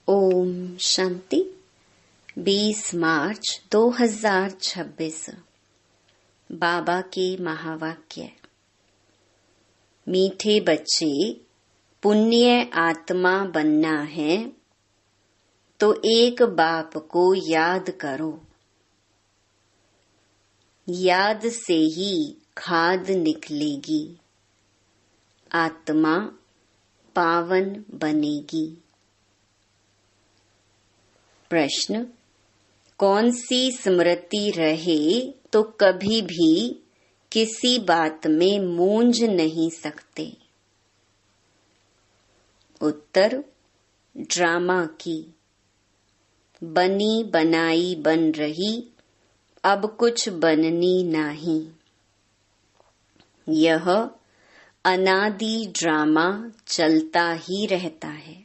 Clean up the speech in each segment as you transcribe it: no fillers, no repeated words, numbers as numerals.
ओम शांति। 20 मार्च 2026। बाबा के महावाक्य। मीठे बच्चे, पुण्य आत्मा बनना है तो एक बाप को याद करो। याद से ही खाद निकलेगी, आत्मा पावन बनेगी। प्रश्न: कौन सी स्मृति रहे तो कभी भी किसी बात में मूंझ नहीं सकते? उत्तर: ड्रामा की। बनी बनाई बन रही, अब कुछ बननी नहीं। यह अनादि ड्रामा चलता ही रहता है।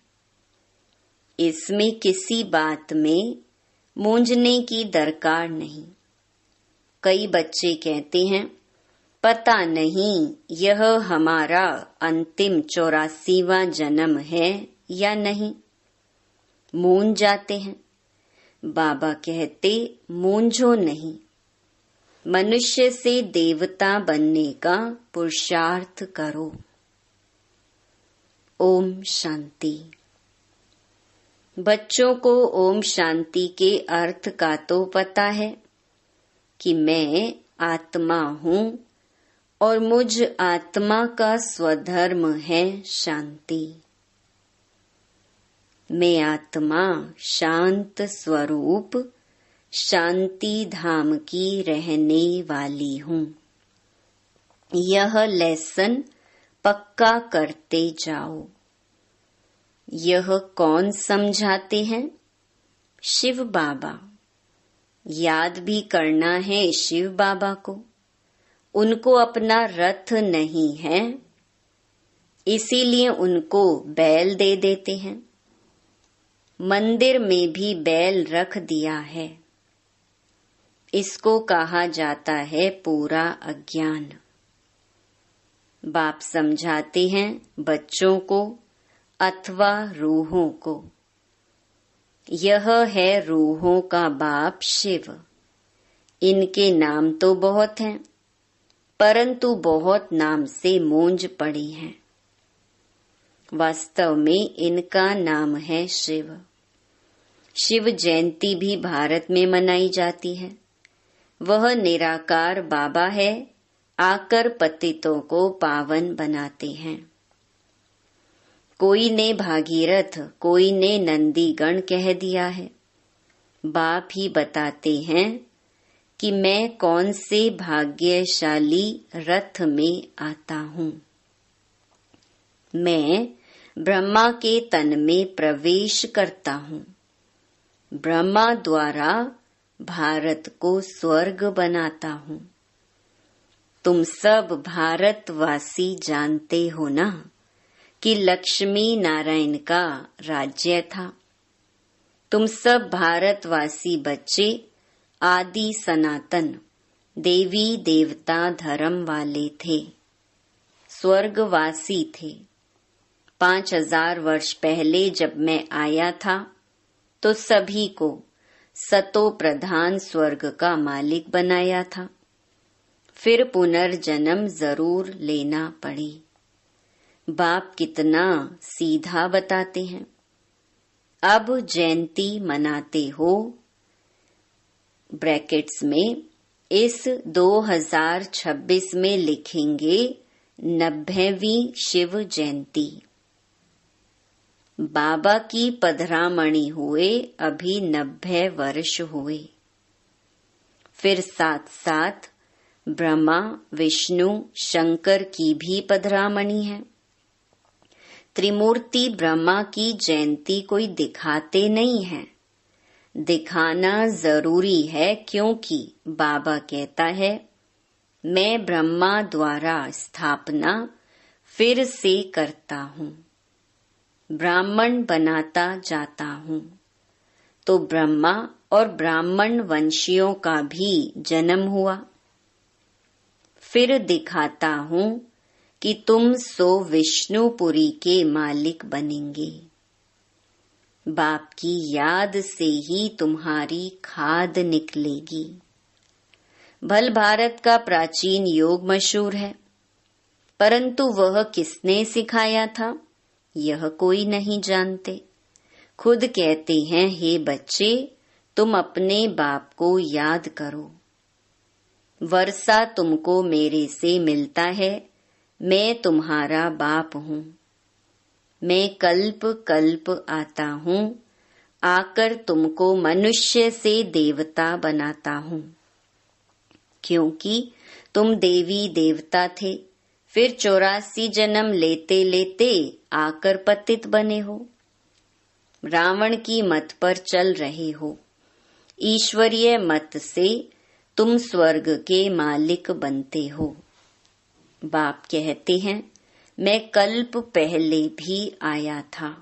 इसमें किसी बात में मूंझने की दरकार नहीं। कई बच्चे कहते हैं, पता नहीं यह हमारा अंतिम 84वां जन्म है या नहीं। मूंझ जाते हैं। बाबा कहते, मूंझो नहीं। मनुष्य से देवता बनने का पुरुषार्थ करो। ओम शांति। बच्चों को ओम शांति के अर्थ का तो पता है कि मैं आत्मा हूँ और मुझ आत्मा का स्वधर्म है शांति। मैं आत्मा शांत स्वरूप शांति धाम की रहने वाली हूँ। यह लेसन पक्का करते जाओ। यह कौन समझाते हैं? शिव बाबा। याद भी करना है शिव बाबा को। उनको अपना रथ नहीं है, इसीलिए उनको बैल दे देते हैं। मंदिर में भी बैल रख दिया है। इसको कहा जाता है पूरा अज्ञान। बाप समझाते हैं बच्चों को अथवा रूहों को। यह है रूहों का बाप शिव। इनके नाम तो बहुत हैं, परंतु बहुत नाम से मूंझ पड़ी हैं। वास्तव में इनका नाम है शिव। शिव जयंती भी भारत में मनाई जाती है। वह निराकार बाबा है, आकर पतितों को पावन बनाते हैं। कोई ने भागीरथ, कोई ने नंदीगण कह दिया है। बाप ही बताते हैं कि मैं कौन से भाग्यशाली रथ में आता हूँ। मैं ब्रह्मा के तन में प्रवेश करता हूँ। ब्रह्मा द्वारा भारत को स्वर्ग बनाता हूँ। तुम सब भारतवासी जानते हो ना कि लक्ष्मी नारायण का राज्य था। तुम सब भारतवासी बच्चे आदि सनातन देवी देवता धर्म वाले थे, स्वर्गवासी थे। 5000 वर्ष पहले जब मैं आया था तो सभी को सतो प्रधान स्वर्ग का मालिक बनाया था। फिर पुनर्जन्म जरूर लेना पड़ी। बाप कितना सीधा बताते हैं। अब जयंती मनाते हो, ब्रैकेट्स में इस 2026 में लिखेंगे 90वीं शिव जयंती। बाबा की पधरामणि हुए अभी 90 वर्ष हुए। फिर साथ साथ ब्रह्मा विष्णु शंकर की भी पधरामणि है। त्रिमूर्ति ब्रह्मा की जयंती कोई दिखाते नहीं है। दिखाना जरूरी है, क्योंकि बाबा कहता है मैं ब्रह्मा द्वारा स्थापना फिर से करता हूँ, ब्राह्मण बनाता जाता हूँ। तो ब्रह्मा और ब्राह्मण वंशियों का भी जन्म हुआ। फिर दिखाता हूँ कि तुम सो विष्णुपुरी के मालिक बनेंगे। बाप की याद से ही तुम्हारी खाद निकलेगी। भल भारत का प्राचीन योग मशहूर है, परंतु वह किसने सिखाया था यह कोई नहीं जानते। खुद कहते हैं, हे बच्चे, तुम अपने बाप को याद करो। वर्षा तुमको मेरे से मिलता है, मैं तुम्हारा बाप हूँ। मैं कल्प कल्प आता हूँ, आकर तुमको मनुष्य से देवता बनाता हूँ। क्योंकि तुम देवी देवता थे, फिर 84 जन्म लेते लेते आकर पतित बने हो। रावण की मत पर चल रहे हो। ईश्वरीय मत से तुम स्वर्ग के मालिक बनते हो। बाप कहते हैं, मैं कल्प पहले भी आया था।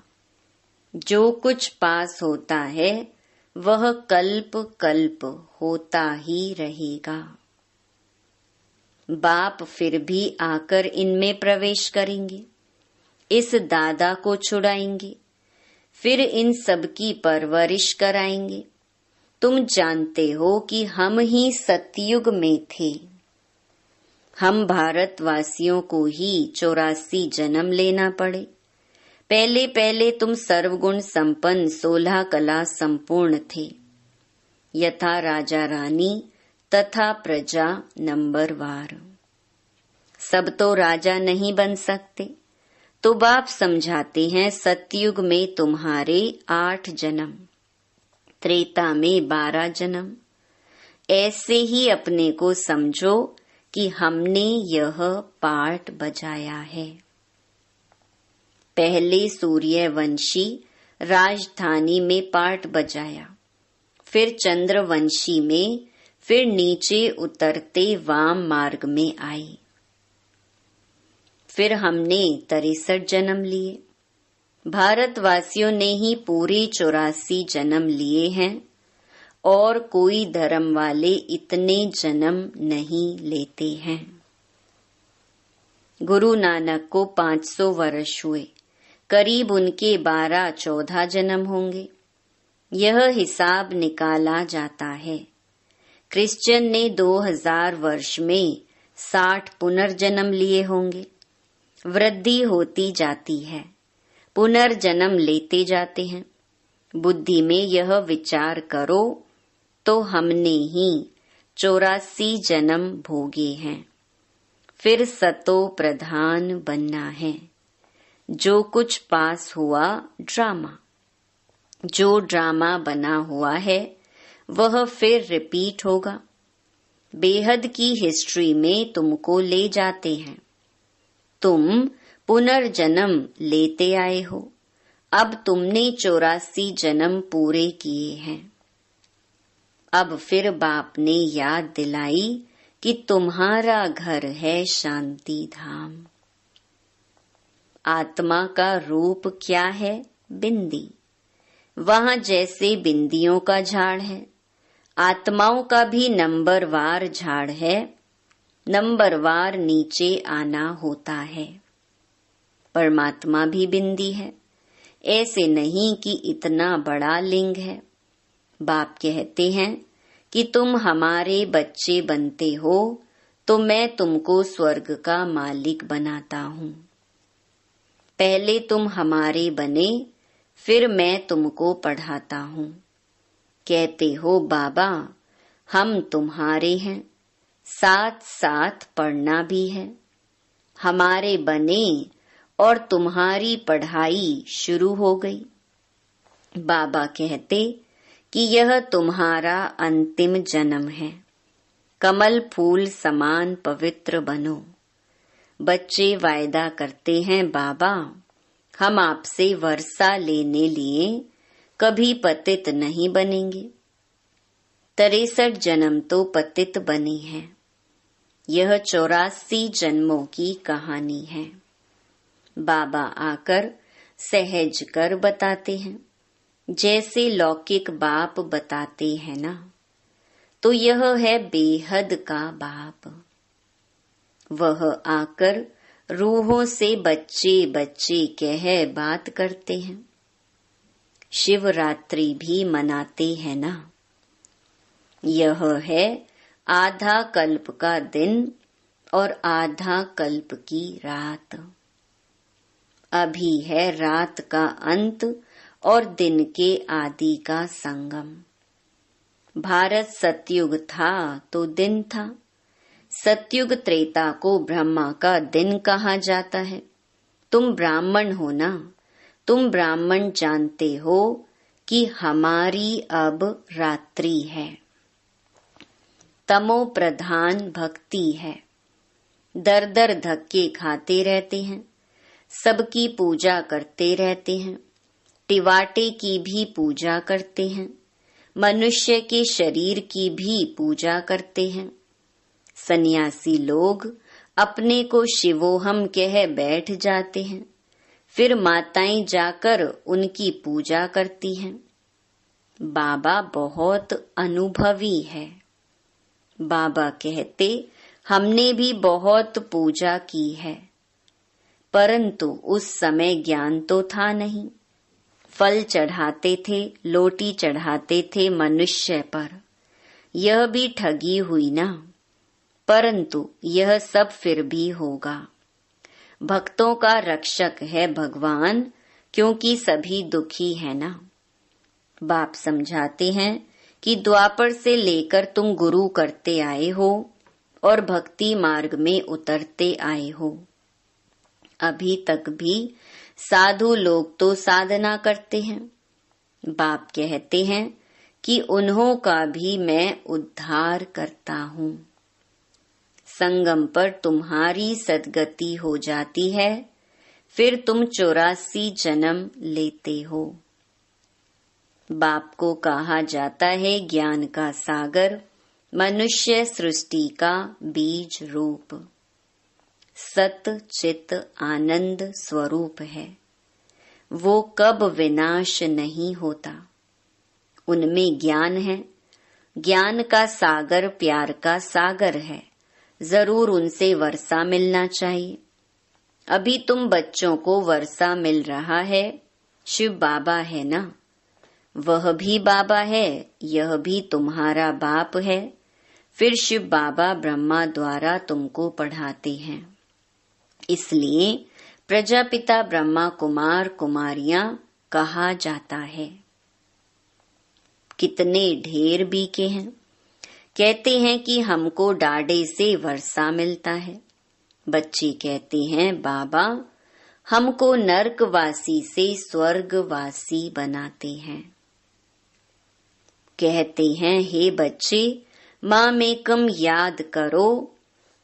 जो कुछ पास होता है वह कल्प कल्प होता ही रहेगा। बाप फिर भी आकर इनमें प्रवेश करेंगे, इस दादा को छुड़ाएंगे, फिर इन सब की परवरिश कराएंगे। तुम जानते हो कि हम ही सतयुग में थे। हम भारतवासियों को ही 84 जन्म लेना पड़े। पहले पहले तुम सर्वगुण संपन्न 16 कला संपूर्ण थे, यथा राजा रानी तथा प्रजा नंबरवार। सब तो राजा नहीं बन सकते, तो बाप समझाते हैं, सतयुग में तुम्हारे 8 जन्म, त्रेता में 12 जन्म। ऐसे ही अपने को समझो कि हमने यह पार्ट बजाया है। पहले सूर्यवंशी राजधानी में पार्ट बजाया, फिर चंद्रवंशी में, फिर नीचे उतरते वाम मार्ग में आई। फिर हमने 63 जन्म लिए। भारतवासियों ने ही पूरे 84 जन्म लिए हैं, और कोई धर्म वाले इतने जन्म नहीं लेते हैं। गुरु नानक को 500 वर्ष हुए, करीब उनके 12-14 जन्म होंगे। यह हिसाब निकाला जाता है। क्रिश्चियन ने 2000 वर्ष में 60 पुनर्जन्म लिए होंगे। वृद्धि होती जाती है, पुनर्जन्म लेते जाते हैं। बुद्धि में यह विचार करो तो हमने ही 84 जन्म भोगे हैं। फिर सतो प्रधान बनना है। जो कुछ पास हुआ ड्रामा, जो ड्रामा बना हुआ है वह फिर रिपीट होगा। बेहद की हिस्ट्री में तुमको ले जाते हैं। तुम पुनर्जन्म लेते आए हो। अब तुमने 84 जन्म पूरे किए हैं। अब फिर बाप ने याद दिलाई कि तुम्हारा घर है शांति धाम। आत्मा का रूप क्या है? बिंदी। वहां जैसे बिंदियों का झाड़ है, आत्माओं का भी नंबरवार झाड़ है। नंबरवार नीचे आना होता है। परमात्मा भी बिंदी है। ऐसे नहीं कि इतना बड़ा लिंग है। बाप कहते हैं कि तुम हमारे बच्चे बनते हो तो मैं तुमको स्वर्ग का मालिक बनाता हूँ। पहले तुम हमारे बने, फिर मैं तुमको पढ़ाता हूँ। कहते हो बाबा हम तुम्हारे हैं, साथ साथ पढ़ना भी है। हमारे बने और तुम्हारी पढ़ाई शुरू हो गई। बाबा कहते कि यह तुम्हारा अंतिम जन्म है। कमल फूल समान पवित्र बनो। बच्चे वायदा करते हैं, बाबा हम आपसे वर्षा लेने लिए कभी पतित नहीं बनेंगे। 63 जन्म तो पतित बने हैं। यह 84 जन्मों की कहानी है। बाबा आकर सहज कर बताते हैं, जैसे लौकिक बाप बताते हैं ना, तो यह है बेहद का बाप। वह आकर रूहों से बच्चे बच्चे कह बात करते हैं। शिवरात्रि भी मनाते हैं ना। यह है आधा कल्प का दिन और आधा कल्प की रात। अभी है रात का अंत और दिन के आदि का संगम। भारत सतयुग था तो दिन था। सतयुग त्रेता को ब्रह्मा का दिन कहा जाता है। तुम ब्राह्मण हो ना, तुम ब्राह्मण जानते हो कि हमारी अब रात्रि है। तमो प्रधान भक्ति है। दर दर धक्के खाते रहते हैं, सबकी पूजा करते रहते हैं, टिवाटे की भी पूजा करते हैं, मनुष्य के शरीर की भी पूजा करते हैं। सन्यासी लोग अपने को शिवोहम कह बैठ जाते हैं, फिर माताएं जाकर उनकी पूजा करती हैं। बाबा बहुत अनुभवी है। बाबा कहते हमने भी बहुत पूजा की है, परंतु उस समय ज्ञान तो था नहीं। फल चढ़ाते थे, लोटी चढ़ाते थे मनुष्य पर, यह भी ठगी हुई ना। परंतु यह सब फिर भी होगा। भक्तों का रक्षक है भगवान, क्योंकि सभी दुखी है ना। बाप समझाते हैं कि द्वापर से लेकर तुम गुरु करते आए हो और भक्ति मार्ग में उतरते आए हो। अभी तक भी साधु लोग तो साधना करते हैं। बाप कहते हैं कि उन्हों का भी मैं उद्धार करता हूँ। संगम पर तुम्हारी सद्गति हो जाती है, फिर तुम 84 जन्म लेते हो। बाप को कहा जाता है ज्ञान का सागर, मनुष्य सृष्टि का बीज रूप। सत चित आनंद स्वरूप है, वो कब विनाश नहीं होता। उनमें ज्ञान है। ज्ञान का सागर प्यार का सागर है, जरूर उनसे वर्षा मिलना चाहिए। अभी तुम बच्चों को वर्षा मिल रहा है। शिव बाबा है ना, वह भी बाबा है, यह भी तुम्हारा बाप है। फिर शिव बाबा ब्रह्मा द्वारा तुमको पढ़ाते हैं। इसलिए प्रजापिता ब्रह्मा कुमार कुमारियां कहा जाता है। कितने ढेर बीके हैं। कहते हैं कि हमको डाढ़े से वर्षा मिलता है। बच्चे कहते हैं बाबा हमको नरकवासी से स्वर्गवासी बनाते हैं। कहते हैं हे बच्चे मामेकम याद करो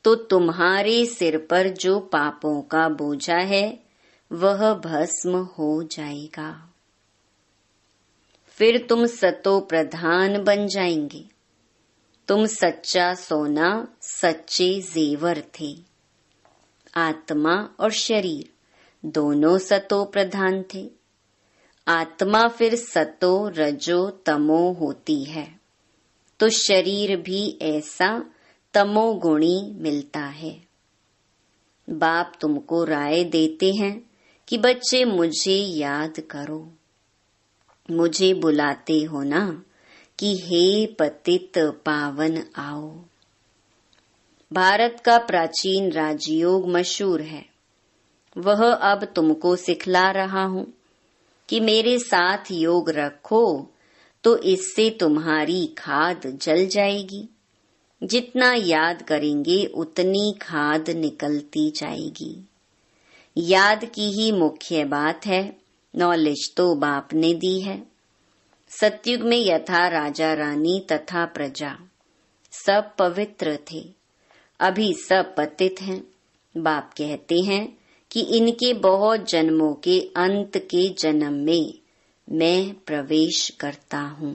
तो तुम्हारे सिर पर जो पापों का बोझा है वह भस्म हो जाएगा। फिर तुम सतो प्रधान बन जाएंगे। तुम सच्चा सोना सच्चे जेवर थे। आत्मा और शरीर दोनों सतो प्रधान थे। आत्मा फिर सतो रजो तमो होती है, तो शरीर भी ऐसा तमोगुणी मिलता है। बाप तुमको राय देते हैं कि बच्चे मुझे याद करो। मुझे बुलाते हो ना कि हे पतित पावन आओ। भारत का प्राचीन राजयोग मशहूर है। वह अब तुमको सिखला रहा हूँ कि मेरे साथ योग रखो तो इससे तुम्हारी खाद जल जाएगी। जितना याद करेंगे उतनी खाद निकलती जाएगी। याद की ही मुख्य बात है। नॉलेज तो बाप ने दी है। सतयुग में यथा राजा रानी तथा प्रजा सब पवित्र थे, अभी सब पतित हैं। बाप कहते हैं कि इनके बहुत जन्मों के अंत के जन्म में मैं प्रवेश करता हूँ।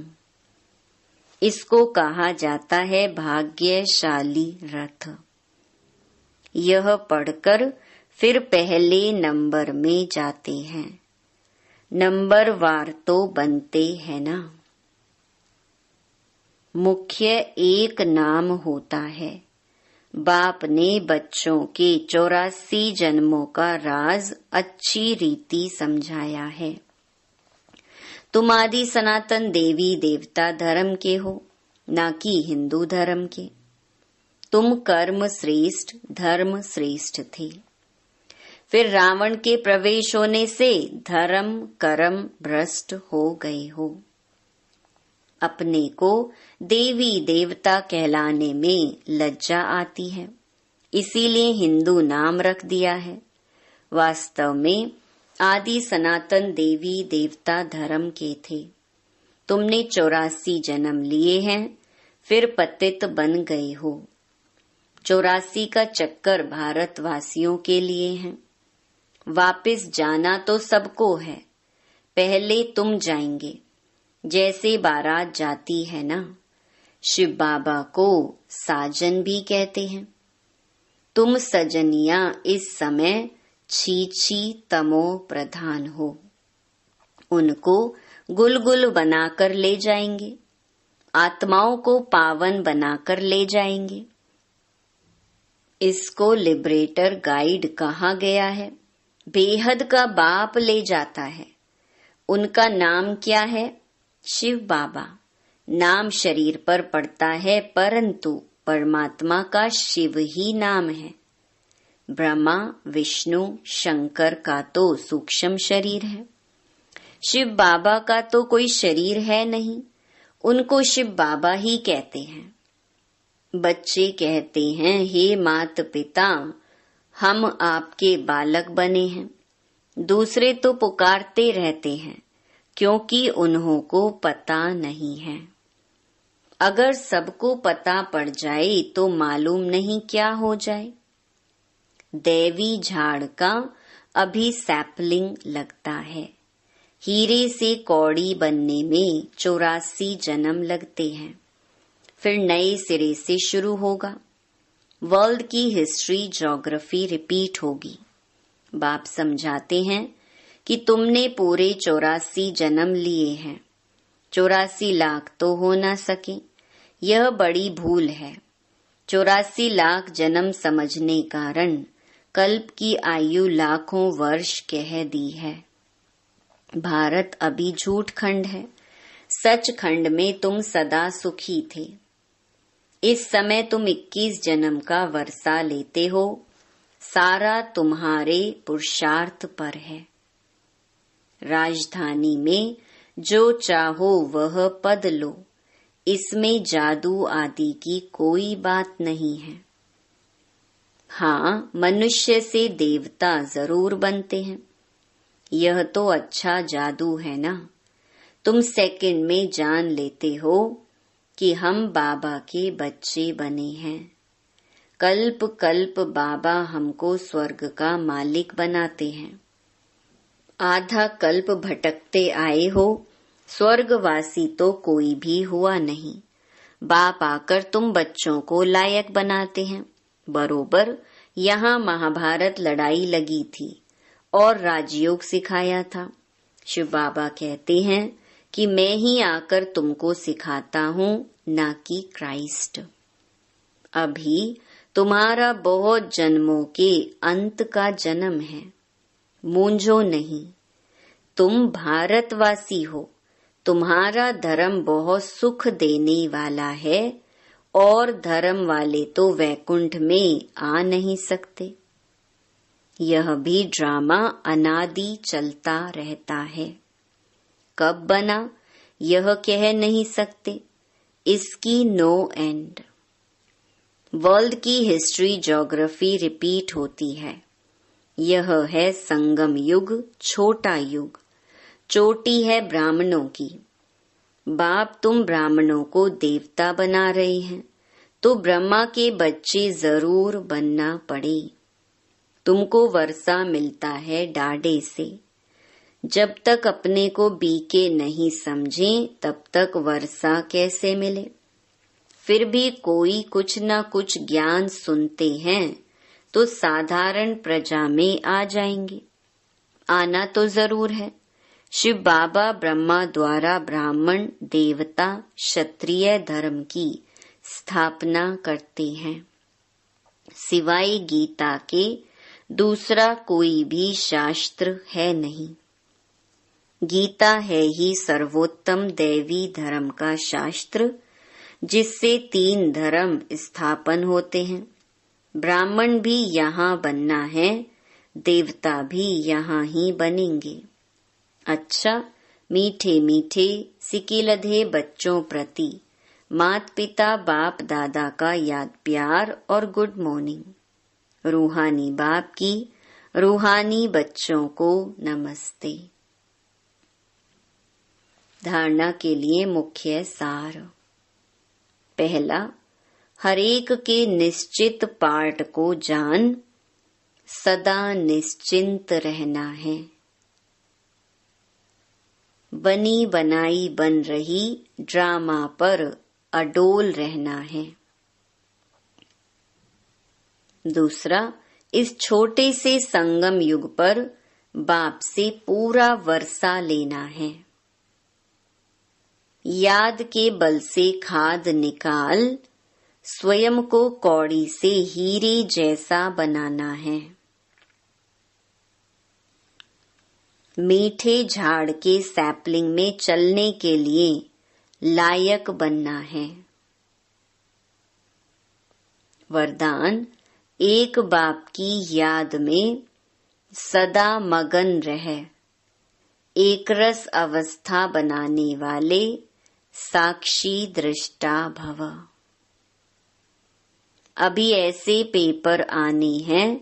इसको कहा जाता है भाग्यशाली रथ। यह पढ़कर फिर पहले नंबर में जाते हैं। नंबर वार तो बनते हैं ना। मुख्य एक नाम होता है। बाप ने बच्चों के 84 जन्मों का राज अच्छी रीति समझाया है। तुम आदि सनातन देवी देवता धर्म के हो, ना कि हिंदू धर्म के। तुम कर्म श्रेष्ठ धर्म श्रेष्ठ थे। फिर रावण के प्रवेश होने से धर्म कर्म भ्रष्ट हो गए हो। अपने को देवी देवता कहलाने में लज्जा आती है, इसीलिए हिंदू नाम रख दिया है। वास्तव में आदि सनातन देवी देवता धर्म के थे। तुमने 84 जन्म लिए हैं, फिर पतित बन गए हो। 84 का चक्कर भारतवासियों के लिए है। वापस जाना तो सबको है, पहले तुम जाएंगे, जैसे बारात जाती है ना। शिव बाबा को साजन भी कहते हैं। तुम सजनिया इस समय छीछी तमो प्रधान हो। उनको गुलगुल बनाकर ले जाएंगे, आत्माओं को पावन बनाकर ले जाएंगे। इसको लिबरेटर गाइड कहा गया है। बेहद का बाप ले जाता है। उनका नाम क्या है? शिव बाबा। नाम शरीर पर पड़ता है, परंतु परमात्मा का शिव ही नाम है। ब्रह्मा विष्णु शंकर का तो सूक्ष्म शरीर है। शिव बाबा का तो कोई शरीर है नहीं, उनको शिव बाबा ही कहते हैं। बच्चे कहते हैं, हे माता पिता, हम आपके बालक बने हैं। दूसरे तो पुकारते रहते हैं, क्योंकि उन्हों को पता नहीं है। अगर सबको पता पड़ जाए तो मालूम नहीं क्या हो जाए। देवी झाड़ का अभी सैपलिंग लगता है। हीरे से कौड़ी बनने में 84 जन्म लगते हैं, फिर नए सिरे से शुरू होगा। वर्ल्ड की हिस्ट्री ज्योग्राफी रिपीट होगी। बाप समझाते हैं कि तुमने पूरे 84 जन्म लिए हैं। 84 लाख तो हो ना सके, यह बड़ी भूल है। 84 लाख जन्म समझने कारण कल्प की आयु लाखों वर्ष कह दी है। भारत अभी झूठ खंड है, सच खंड में तुम सदा सुखी थे। इस समय तुम 21 जन्म का वर्षा लेते हो, सारा तुम्हारे पुरुषार्थ पर है। राजधानी में जो चाहो वह पद लो, इसमें जादू आदि की कोई बात नहीं है। हाँ, मनुष्य से देवता जरूर बनते हैं, यह तो अच्छा जादू है ना। तुम सेकंड में जान लेते हो कि हम बाबा के बच्चे बने हैं। कल्प कल्प बाबा हमको स्वर्ग का मालिक बनाते हैं। आधा कल्प भटकते आए हो, स्वर्गवासी तो कोई भी हुआ नहीं। बाप आकर तुम बच्चों को लायक बनाते हैं। बरोबर यहाँ महाभारत लड़ाई लगी थी और राजयोग सिखाया था। शिव बाबा कहते हैं कि मैं ही आकर तुमको सिखाता हूँ, ना कि क्राइस्ट। अभी तुम्हारा बहुत जन्मों के अंत का जन्म है, मूंझो नहीं। तुम भारतवासी हो, तुम्हारा धर्म बहुत सुख देने वाला है और धर्म वाले तो वैकुंठ में आ नहीं सकते। यह भी ड्रामा अनादि चलता रहता है। कब बना यह कह नहीं सकते, इसकी नो एंड। वर्ल्ड की हिस्ट्री ज्योग्राफी रिपीट होती है। यह है संगम युग, छोटा युग। चोटी है ब्राह्मणों की। बाप तुम ब्राह्मणों को देवता बना रहे हैं, तो ब्रह्मा के बच्चे जरूर बनना पड़े। तुमको वर्षा मिलता है डाढ़े से। जब तक अपने को बीके नहीं समझें, तब तक वर्षा कैसे मिले। फिर भी कोई कुछ न कुछ ज्ञान सुनते हैं तो साधारण प्रजा में आ जाएंगे। आना तो जरूर है। शिव बाबा ब्रह्मा द्वारा ब्राह्मण देवता क्षत्रिय धर्म की स्थापना करते हैं। सिवाय गीता के दूसरा कोई भी शास्त्र है नहीं। गीता है ही सर्वोत्तम दैवी धर्म का शास्त्र, जिससे 3 धर्म स्थापन होते हैं। ब्राह्मण भी यहाँ बनना है, देवता भी यहाँ ही बनेंगे। अच्छा, मीठे मीठे सिकिलधे बच्चों प्रति माता पिता बाप दादा का याद प्यार और गुड मॉर्निंग। रूहानी बाप की रूहानी बच्चों को नमस्ते। धारणा के लिए मुख्य सार। पहला, हरेक के निश्चित पार्ट को जान सदा निश्चिंत रहना है। बनी बनाई बन रही ड्रामा पर अडोल रहना है। दूसरा, इस छोटे से संगम युग पर बाप से पूरा वर्षा लेना है। याद के बल से खाद निकाल स्वयं को कौड़ी से हीरे जैसा बनाना है। मीठे झाड़ के सैपलिंग में चलने के लिए लायक बनना है। वरदान, एक बाप की याद में सदा मगन रहे, एक रस अवस्था बनाने वाले साक्षी दृष्टा भव। अभी ऐसे पेपर आने हैं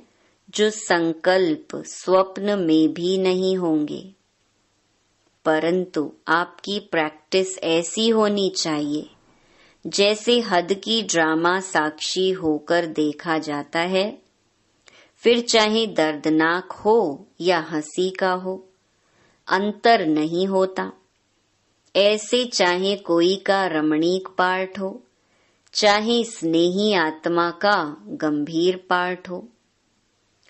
जो संकल्प स्वप्न में भी नहीं होंगे, परंतु आपकी प्रैक्टिस ऐसी होनी चाहिए जैसे हद की ड्रामा साक्षी होकर देखा जाता है, फिर चाहे दर्दनाक हो या हंसी का हो, अंतर नहीं होता। ऐसे चाहे कोई का रमणीक पार्ट हो, चाहे स्नेही आत्मा का गंभीर पार्ट हो,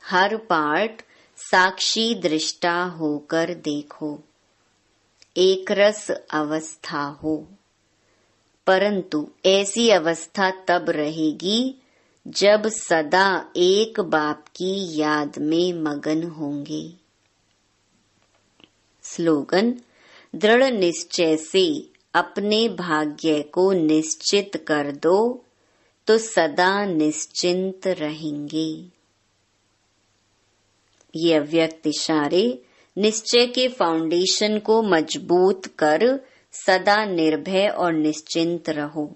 हर पार्ट साक्षी दृष्टा होकर देखो, एक रस अवस्था हो। परंतु ऐसी अवस्था तब रहेगी जब सदा एक बाप की याद में मगन होंगे। स्लोगन, दृढ़ निश्चय से अपने भाग्य को निश्चित कर दो तो सदा निश्चिंत रहेंगे। ये अव्यक्त इशारे निश्चय के फाउंडेशन को मजबूत कर सदा निर्भय और निश्चिंत रहो।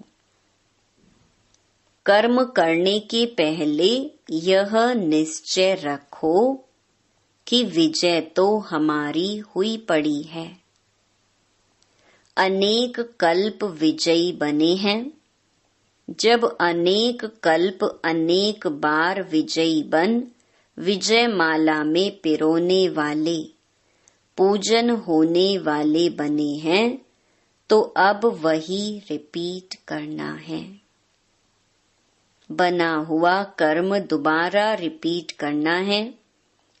कर्म करने के पहले यह निश्चय रखो कि विजय तो हमारी हुई पड़ी है। अनेक कल्प विजयी बने हैं। जब अनेक कल्प अनेक बार विजयी बन विजय माला में पिरोने वाले पूजन होने वाले बने हैं, तो अब वही रिपीट करना है। बना हुआ कर्म दोबारा रिपीट करना है।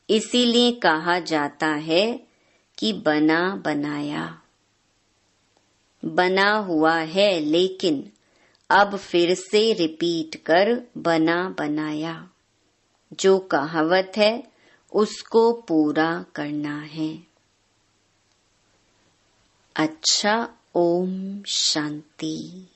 इसीलिए कहा जाता है कि बना बनाया। बना हुआ है लेकिन अब फिर से रिपीट कर बना बनाया। जो कहावत है उसको पूरा करना है। अच्छा, ओम शांति।